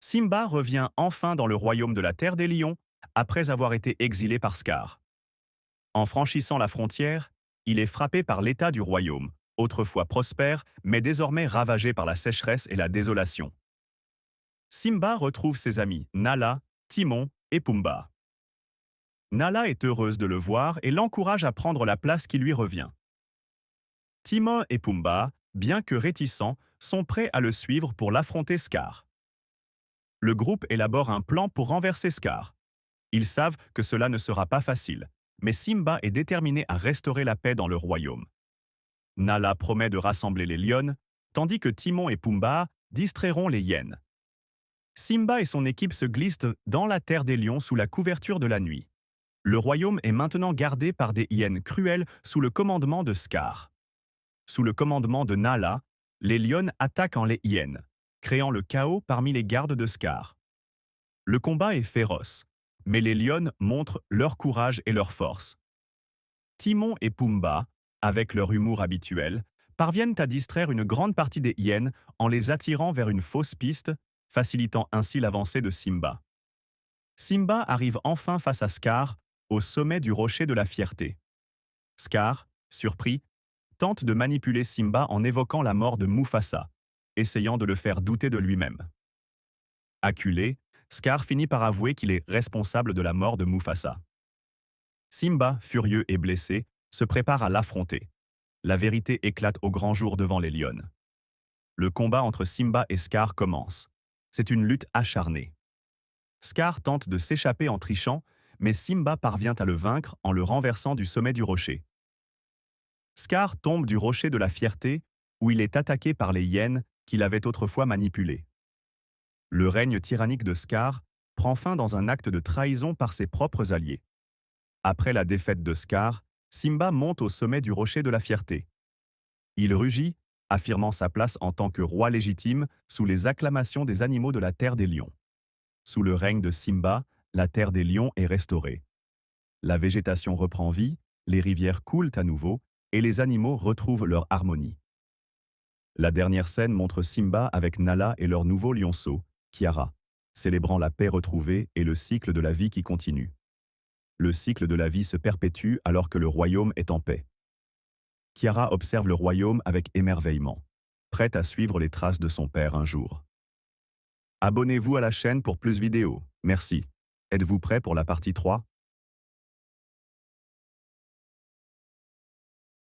Simba revient enfin dans le royaume de la Terre des Lions après avoir été exilé par Scar. En franchissant la frontière, il est frappé par l'état du royaume, autrefois prospère, mais désormais ravagé par la sécheresse et la désolation. Simba retrouve ses amis Nala, Timon et Pumba. Nala est heureuse de le voir et l'encourage à prendre la place qui lui revient. Timon et Pumba, bien que réticents, sont prêts à le suivre pour l'affronter Scar. Le groupe élabore un plan pour renverser Scar. Ils savent que cela ne sera pas facile, mais Simba est déterminé à restaurer la paix dans le royaume. Nala promet de rassembler les lionnes, tandis que Timon et Pumba distrairont les hyènes. Simba et son équipe se glissent dans la terre des lions sous la couverture de la nuit. Le royaume est maintenant gardé par des hyènes cruelles sous le commandement de Scar. Sous le commandement de Nala, les lionnes attaquent les hyènes, créant le chaos parmi les gardes de Scar. Le combat est féroce, mais les lionnes montrent leur courage et leur force. Timon et Pumba, avec leur humour habituel, parviennent à distraire une grande partie des hyènes en les attirant vers une fausse piste, facilitant ainsi l'avancée de Simba. Simba arrive enfin face à Scar, au sommet du rocher de la fierté. Scar, surpris, tente de manipuler Simba en évoquant la mort de Mufasa, essayant de le faire douter de lui-même. Acculé, Scar finit par avouer qu'il est responsable de la mort de Mufasa. Simba, furieux et blessé, se prépare à l'affronter. La vérité éclate au grand jour devant les lionnes. Le combat entre Simba et Scar commence. C'est une lutte acharnée. Scar tente de s'échapper en trichant, mais Simba parvient à le vaincre en le renversant du sommet du rocher. Scar tombe du rocher de la fierté, où il est attaqué par les hyènes qu'il avait autrefois manipulées. Le règne tyrannique de Scar prend fin dans un acte de trahison par ses propres alliés. Après la défaite de Scar, Simba monte au sommet du rocher de la fierté. Il rugit, affirmant sa place en tant que roi légitime sous les acclamations des animaux de la terre des lions. Sous le règne de Simba, la terre des lions est restaurée. La végétation reprend vie, les rivières coulent à nouveau et les animaux retrouvent leur harmonie. La dernière scène montre Simba avec Nala et leur nouveau lionceau, Kiara, célébrant la paix retrouvée et le cycle de la vie qui continue. Le cycle de la vie se perpétue alors que le royaume est en paix. Kiara observe le royaume avec émerveillement, prête à suivre les traces de son père un jour. Abonnez-vous à la chaîne pour plus de vidéos. Merci. Êtes-vous prêt pour la partie 3?